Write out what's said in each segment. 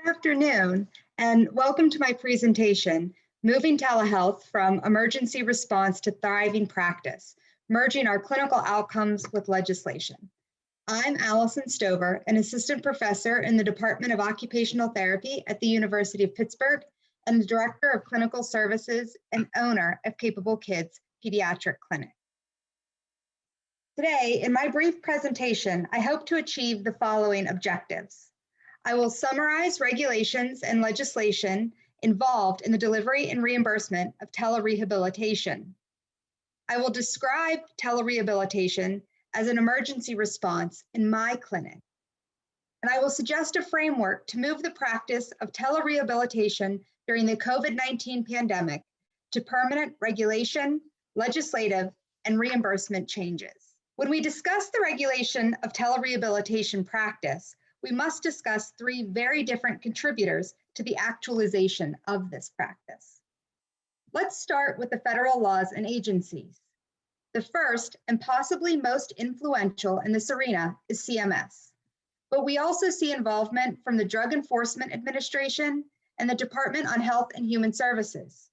Afternoon, and welcome to my presentation, Moving Telehealth from Emergency Response to Thriving Practice, Merging Our Clinical Outcomes with Legislation. I'm Alyson Stover, an assistant professor in the Department of Occupational Therapy at the University of Pittsburgh and the Director of Clinical Services and owner of Capable Kids Pediatric Clinic. Today, in my brief presentation, I hope to achieve the following objectives. I will summarize regulations and legislation involved in the delivery and reimbursement of telerehabilitation. I will describe telerehabilitation as an emergency response in my clinic. And I will suggest a framework to move the practice of telerehabilitation during the COVID-19 pandemic to permanent regulation, legislative, and reimbursement changes. When we discuss the regulation of telerehabilitation practice, we must discuss three very different contributors to the actualization of this practice. Let's start with the federal laws and agencies. The first and possibly most influential in this arena is CMS, but we also see involvement from the Drug Enforcement Administration and the Department on Health and Human Services.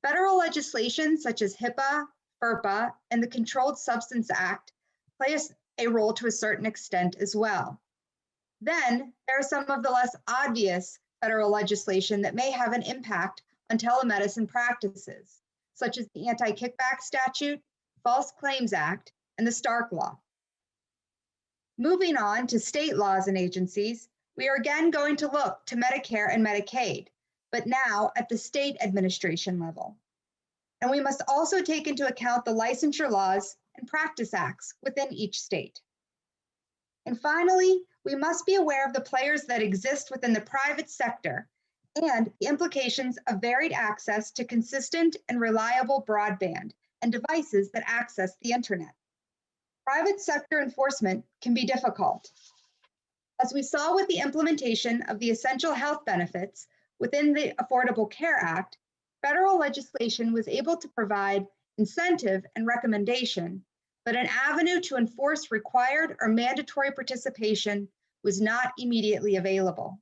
Federal legislation such as HIPAA, FERPA, and the Controlled Substance Act play a role to a certain extent as well. Then there are some of the less obvious federal legislation that may have an impact on telemedicine practices, such as the Anti-Kickback Statute, False Claims Act, and the Stark Law. Moving on to state laws and agencies, we are again going to look to Medicare and Medicaid, but now at the state administration level. And we must also take into account the licensure laws and practice acts within each state. And finally, we must be aware of the players that exist within the private sector and the implications of varied access to consistent and reliable broadband and devices that access the internet. Private sector enforcement can be difficult. As we saw with the implementation of the essential health benefits within the Affordable Care Act, federal legislation was able to provide incentive and recommendation, but an avenue to enforce required or mandatory participation was not immediately available.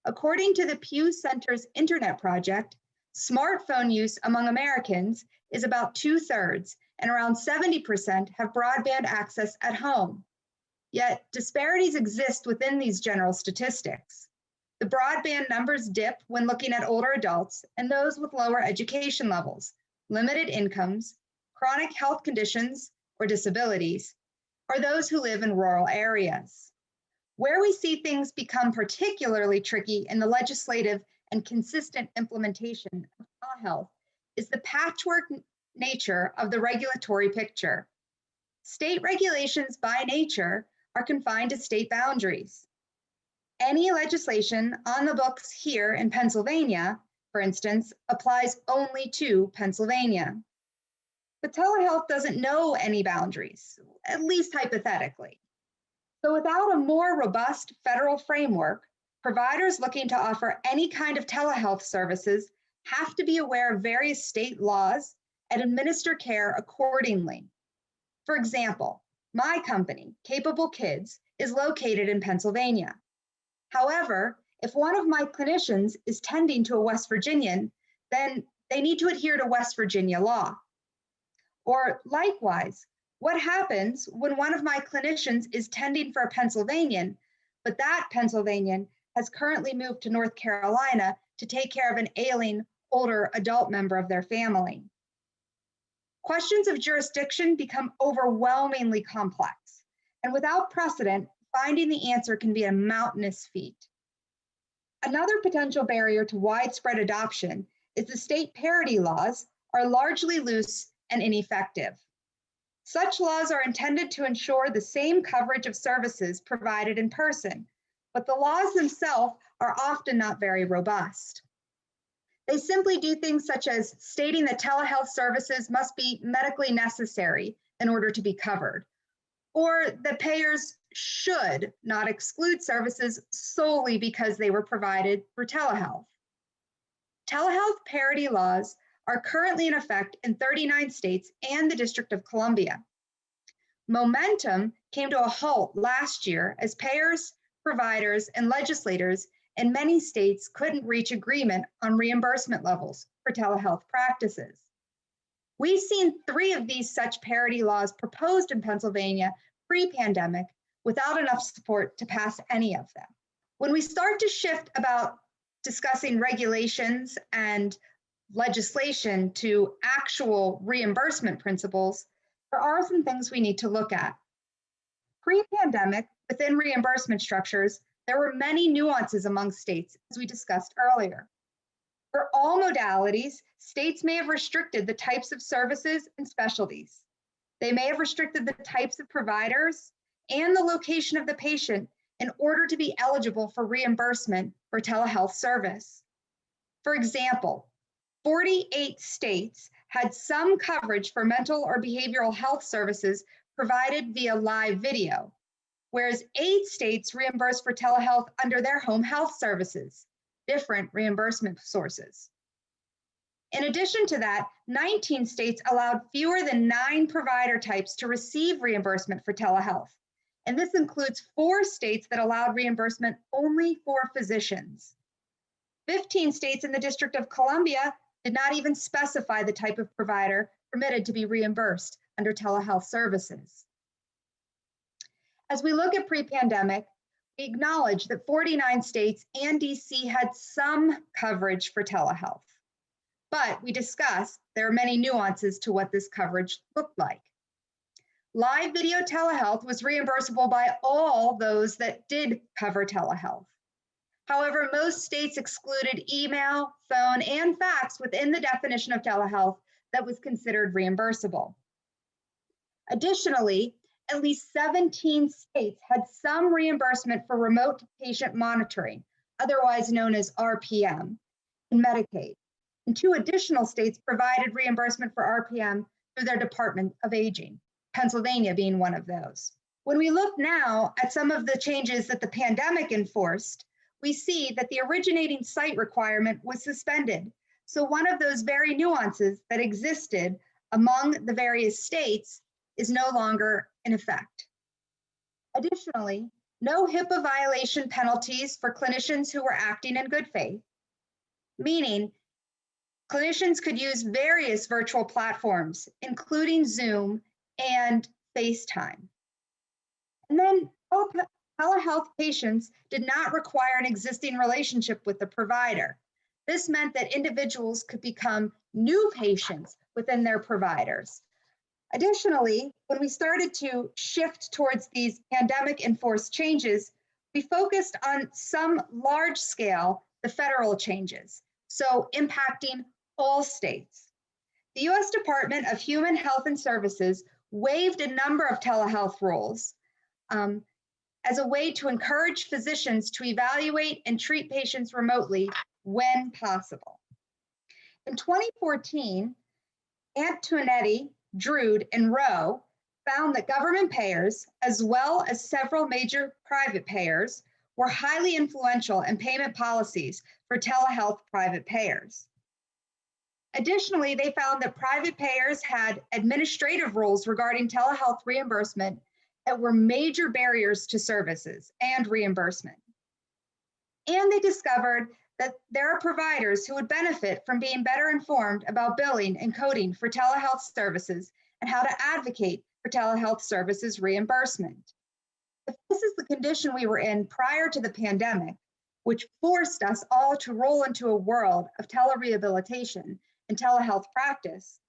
According to the Pew Center's Internet Project, smartphone use among Americans is about 2/3, and around 70% have broadband access at home. Yet disparities exist within these general statistics. The broadband numbers dip when looking at older adults and those with lower education levels, limited incomes, chronic health conditions or disabilities, or those who live in rural areas. Where we see things become particularly tricky in the legislative and consistent implementation of telehealth is the patchwork nature of the regulatory picture. State regulations by nature are confined to state boundaries. Any legislation on the books here in Pennsylvania, for instance, applies only to Pennsylvania. But telehealth doesn't know any boundaries, at least hypothetically. So without a more robust federal framework, providers looking to offer any kind of telehealth services have to be aware of various state laws and administer care accordingly. For example, my company, Capable Kids, is located in Pennsylvania. However, if one of my clinicians is tending to a West Virginian, then they need to adhere to West Virginia law. Or likewise, what happens when one of my clinicians is tending for a Pennsylvanian, but that Pennsylvanian has currently moved to North Carolina to take care of an ailing, older adult member of their family? Questions of jurisdiction become overwhelmingly complex, and without precedent, finding the answer can be a mountainous feat. Another potential barrier to widespread adoption is the state parity laws are largely loose and ineffective. Such laws are intended to ensure the same coverage of services provided in person, but the laws themselves are often not very robust. They simply do things such as stating that telehealth services must be medically necessary in order to be covered, or that payers should not exclude services solely because they were provided through telehealth. Telehealth parity laws are currently in effect in 39 states and the District of Columbia. Momentum came to a halt last year as payers, providers, and legislators and many states couldn't reach agreement on reimbursement levels for telehealth practices. We've seen 3 of these such parity laws proposed in Pennsylvania pre-pandemic without enough support to pass any of them. When we start to shift about discussing regulations and legislation to actual reimbursement principles, there are some things we need to look at. Pre-pandemic, within reimbursement structures, there were many nuances among states, as we discussed earlier. For all modalities, states may have restricted the types of services and specialties. They may have restricted the types of providers and the location of the patient in order to be eligible for reimbursement for telehealth service. For example, 48 states had some coverage for mental or behavioral health services provided via live video, whereas 8 states reimbursed for telehealth under their home health services, different reimbursement sources. In addition to that, 19 states allowed fewer than 9 provider types to receive reimbursement for telehealth. And this includes 4 states that allowed reimbursement only for physicians. 15 states in the District of Columbia did not even specify the type of provider permitted to be reimbursed under telehealth services. As we look at pre-pandemic, we acknowledge that 49 states and DC had some coverage for telehealth. But we discussed there are many nuances to what this coverage looked like. Live video telehealth was reimbursable by all those that did cover telehealth. However, most states excluded email, phone, and fax within the definition of telehealth that was considered reimbursable. Additionally, at least 17 states had some reimbursement for remote patient monitoring, otherwise known as RPM, in Medicaid. And 2 additional states provided reimbursement for RPM through their Department of Aging, Pennsylvania being one of those. When we look now at some of the changes that the pandemic enforced, we see that the originating site requirement was suspended. So one of those very nuances that existed among the various states is no longer in effect. Additionally, no HIPAA violation penalties for clinicians who were acting in good faith, meaning clinicians could use various virtual platforms, including Zoom and FaceTime. And then telehealth patients did not require an existing relationship with the provider. This meant that individuals could become new patients within their providers. Additionally, when we started to shift towards these pandemic-enforced changes, we focused on some large-scale, the federal changes, so impacting all states. The U.S. Department of Human Health and Services waived a number of telehealth rules as a way to encourage physicians to evaluate and treat patients remotely when possible. In 2014, Antonetti, Drude, and Rowe found that government payers, as well as several major private payers, were highly influential in payment policies for telehealth private payers. Additionally, they found that private payers had administrative rules regarding telehealth reimbursement that were major barriers to services and reimbursement. And they discovered that there are providers who would benefit from being better informed about billing and coding for telehealth services and how to advocate for telehealth services reimbursement. If this is the condition we were in prior to the pandemic, which forced us all to roll into a world of telerehabilitation and telehealth practice,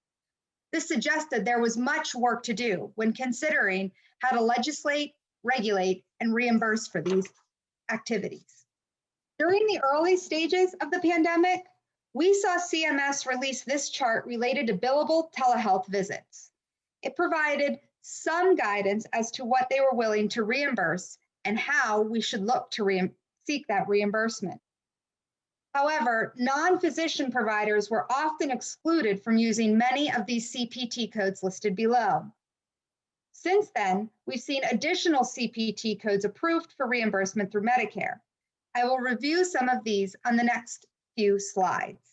this suggested there was much work to do when considering how to legislate, regulate, and reimburse for these activities. During the early stages of the pandemic, we saw CMS release this chart related to billable telehealth visits. It provided some guidance as to what they were willing to reimburse and how we should look to seek that reimbursement. However, non-physician providers were often excluded from using many of these CPT codes listed below. Since then, we've seen additional CPT codes approved for reimbursement through Medicare. I will review some of these on the next few slides.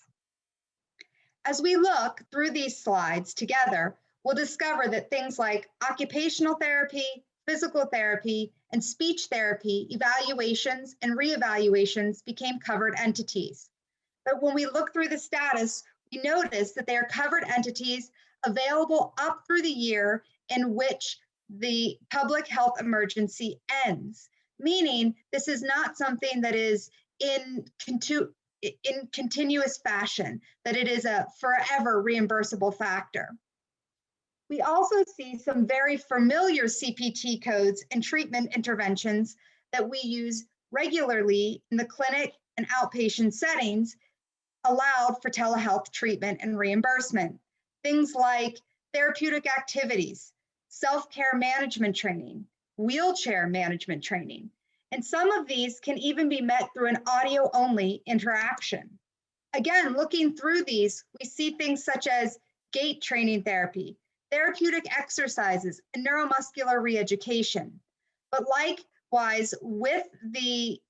As we look through these slides together, we'll discover that things like occupational therapy, physical therapy, and speech therapy evaluations and reevaluations became covered entities. But when we look through the status, we notice that they are covered entities available up through the year in which the public health emergency ends, meaning this is not something that is in continuous fashion, that it is a forever reimbursable factor. We also see some very familiar CPT codes and treatment interventions that we use regularly in the clinic and outpatient settings allowed for telehealth treatment and reimbursement. Things like therapeutic activities, self-care management training, wheelchair management training. And some of these can even be met through an audio-only interaction. Again, looking through these, we see things such as gait training therapy, therapeutic exercises, and neuromuscular reeducation. But likewise, with the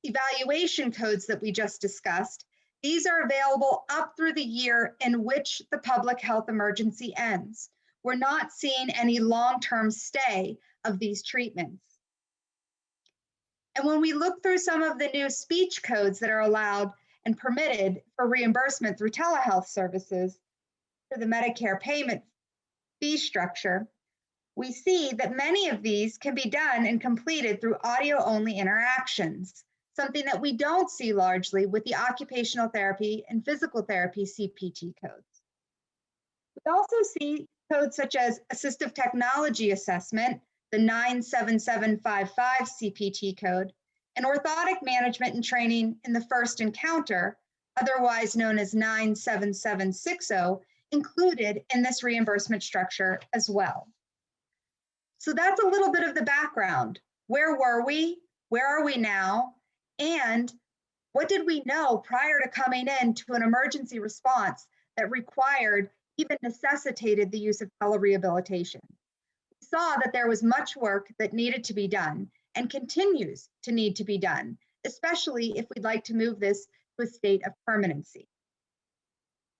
evaluation codes that we just discussed, these are available up through the year in which the public health emergency ends. We're not seeing any long-term stay of these treatments. And when we look through some of the new speech codes that are allowed and permitted for reimbursement through telehealth services, through the Medicare payment fee structure, we see that many of these can be done and completed through audio-only interactions, something that we don't see largely with the occupational therapy and physical therapy CPT codes. We also see codes such as assistive technology assessment, the 97755 CPT code, and orthotic management and training in the first encounter, otherwise known as 97760, included in this reimbursement structure as well. So that's a little bit of the background. Where were we? Where are we now? And what did we know prior to coming into an emergency response that required, even necessitated the use of telerehabilitation? We saw that there was much work that needed to be done and continues to need to be done, especially if we'd like to move this to a state of permanency.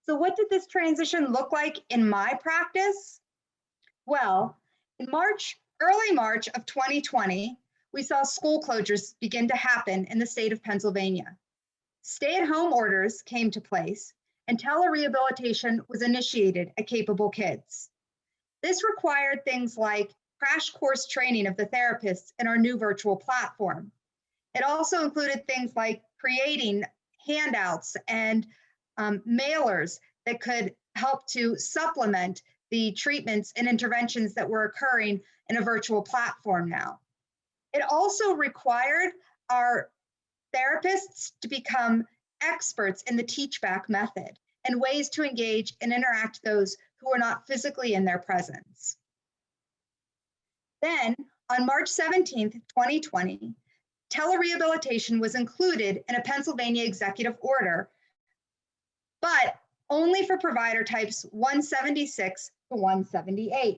So what did this transition look like in my practice? Well, in early March of 2020, we saw school closures begin to happen in the state of Pennsylvania. Stay-at-home orders came to place, and telerehabilitation was initiated at Capable Kids. This required things like crash course training of the therapists in our new virtual platform. It also included things like creating handouts and mailers that could help to supplement the treatments and interventions that were occurring in a virtual platform now. It also required our therapists to become experts in the teach-back method and ways to engage and interact those who are not physically in their presence. Then, on March 17th, 2020, telerehabilitation was included in a Pennsylvania executive order, but only for provider types 176 to 178.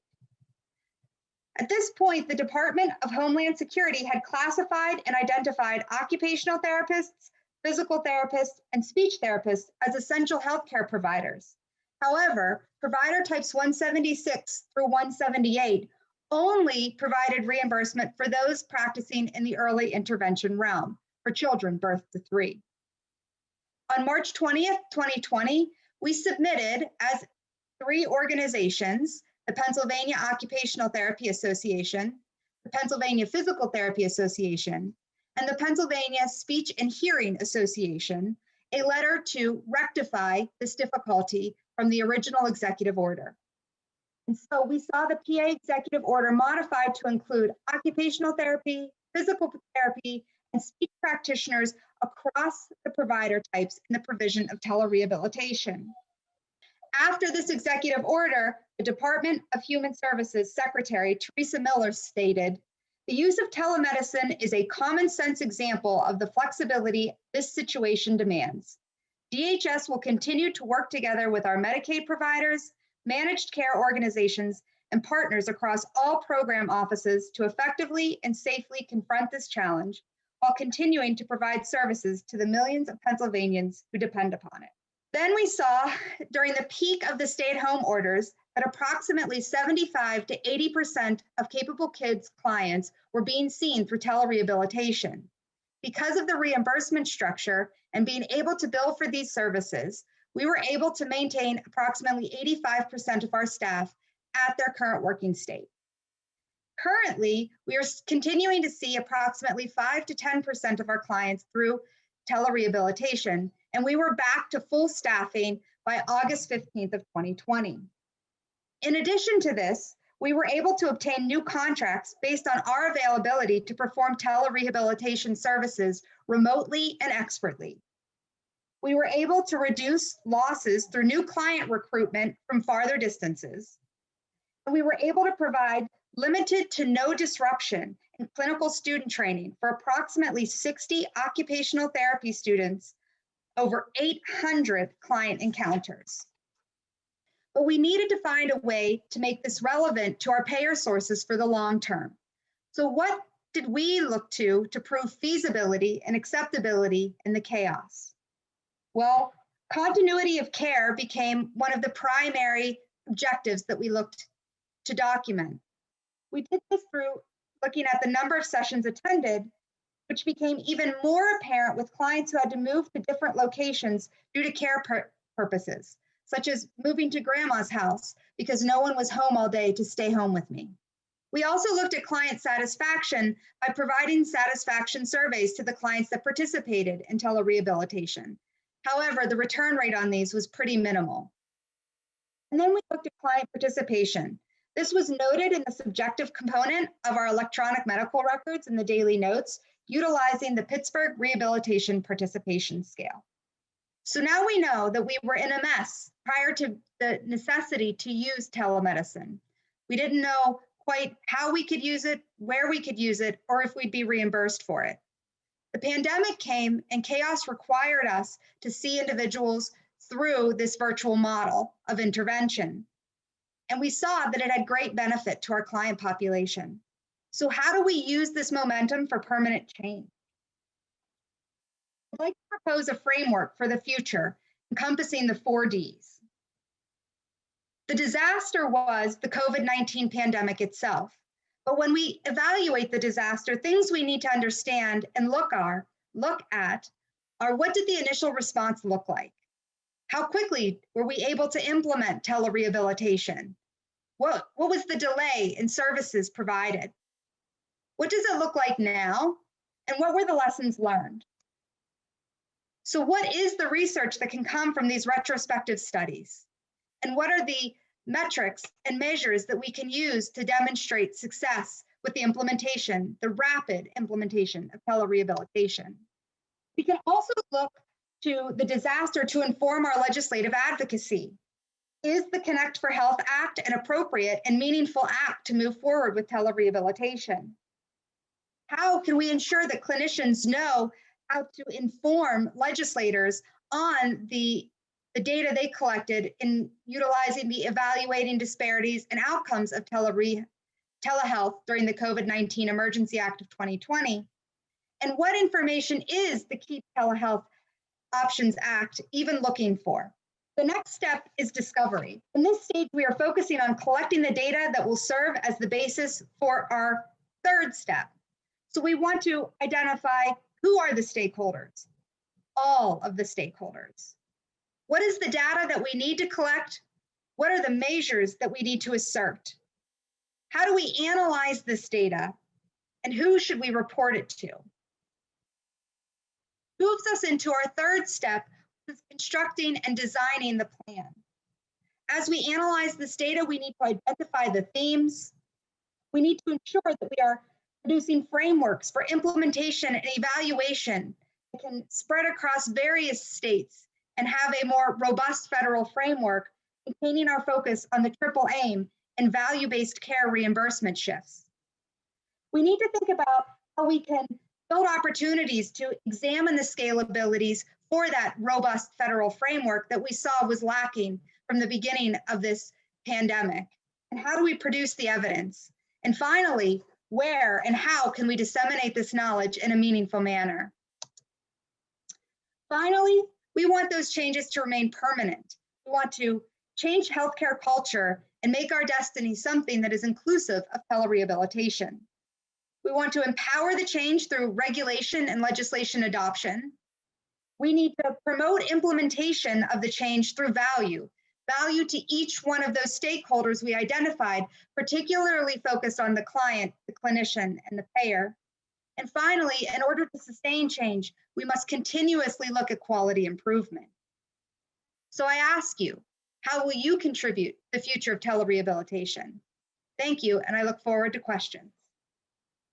At this point, the Department of Homeland Security had classified and identified occupational therapists, physical therapists, and speech therapists as essential healthcare providers. However, provider types 176 through 178 only provided reimbursement for those practicing in the early intervention realm for children birth to 3. On March 20th, 2020, we submitted as 3 organizations, the Pennsylvania Occupational Therapy Association, the Pennsylvania Physical Therapy Association, and the Pennsylvania Speech and Hearing Association, a letter to rectify this difficulty from the original executive order. And so we saw the PA executive order modified to include occupational therapy, physical therapy, and speech practitioners across the provider types in the provision of telerehabilitation. After this executive order, the Department of Human Services Secretary Teresa Miller stated, "The use of telemedicine is a common sense example of the flexibility this situation demands. DHS will continue to work together with our Medicaid providers, managed care organizations, and partners across all program offices to effectively and safely confront this challenge while continuing to provide services to the millions of Pennsylvanians who depend upon it." Then we saw during the peak of the stay-at-home orders that approximately 75 to 80% of Capable Kids clients were being seen through telerehabilitation. Because of the reimbursement structure and being able to bill for these services, we were able to maintain approximately 85% of our staff at their current working state. Currently, we are continuing to see approximately 5 to 10% of our clients through telerehabilitation, and we were back to full staffing by August 15th of 2020. In addition to this, we were able to obtain new contracts based on our availability to perform telerehabilitation services remotely and expertly. We were able to reduce losses through new client recruitment from farther distances. And we were able to provide limited to no disruption in clinical student training for approximately 60 occupational therapy students, over 800 client encounters. But we needed to find a way to make this relevant to our payer sources for the long term. So what did we look to prove feasibility and acceptability in the chaos? Well, continuity of care became one of the primary objectives that we looked to document. We did this through looking at the number of sessions attended, which became even more apparent with clients who had to move to different locations due to care purposes, such as moving to grandma's house because no one was home all day to stay home with me. We also looked at client satisfaction by providing satisfaction surveys to the clients that participated in telerehabilitation. However, the return rate on these was pretty minimal. And then we looked at client participation. This was noted in the subjective component of our electronic medical records and the daily notes, utilizing the Pittsburgh Rehabilitation Participation Scale. So now we know that we were in a mess prior to the necessity to use telemedicine. We didn't know quite how we could use it, where we could use it, or if we'd be reimbursed for it. The pandemic came and chaos required us to see individuals through this virtual model of intervention. And we saw that it had great benefit to our client population. So how do we use this momentum for permanent change? I'd like to propose a framework for the future encompassing the 4 Ds. The disaster was the COVID-19 pandemic itself. But when we evaluate the disaster, things we need to understand and look at are what did the initial response look like? How quickly were we able to implement telerehabilitation? What was the delay in services provided? What does it look like now? And what were the lessons learned? So what is the research that can come from these retrospective studies? And what are the metrics and measures that we can use to demonstrate success with the implementation, the rapid implementation of telerehabilitation? We can also look to the disaster to inform our legislative advocacy. Is the Connect for Health Act an appropriate and meaningful act to move forward with telerehabilitation? How can we ensure that clinicians know how to inform legislators on the data they collected in utilizing the evaluating disparities and outcomes of telehealth during the COVID-19 Emergency Act of 2020? And what information is the Keep Telehealth Options Act even looking for? The next step is discovery. In this stage, we are focusing on collecting the data that will serve as the basis for our third step. So we want to identify who are the stakeholders, all of the stakeholders. What is the data that we need to collect? What are the measures that we need to assert? How do we analyze this data? And who should we report it to? Moves us into our third step, which is constructing and designing the plan. As we analyze this data, we need to identify the themes. We need to ensure that we are producing frameworks for implementation and evaluation that can spread across various states and have a more robust federal framework, maintaining our focus on the triple aim and value-based care reimbursement shifts. We need to think about how we can build opportunities to examine the scalabilities for that robust federal framework that we saw was lacking from the beginning of this pandemic. And how do we produce the evidence? And finally, where and how can we disseminate this knowledge in a meaningful manner? Finally, we want those changes to remain permanent. We want to change healthcare culture and make our destiny something that is inclusive of telerehabilitation. We want to empower the change through regulation and legislation adoption. We need to promote implementation of the change through value to each one of those stakeholders we identified, particularly focused on the client, the clinician, and the payer. And finally, in order to sustain change, we must continuously look at quality improvement. So I ask you, how will you contribute to the future of telerehabilitation? Thank you, and I look forward to questions.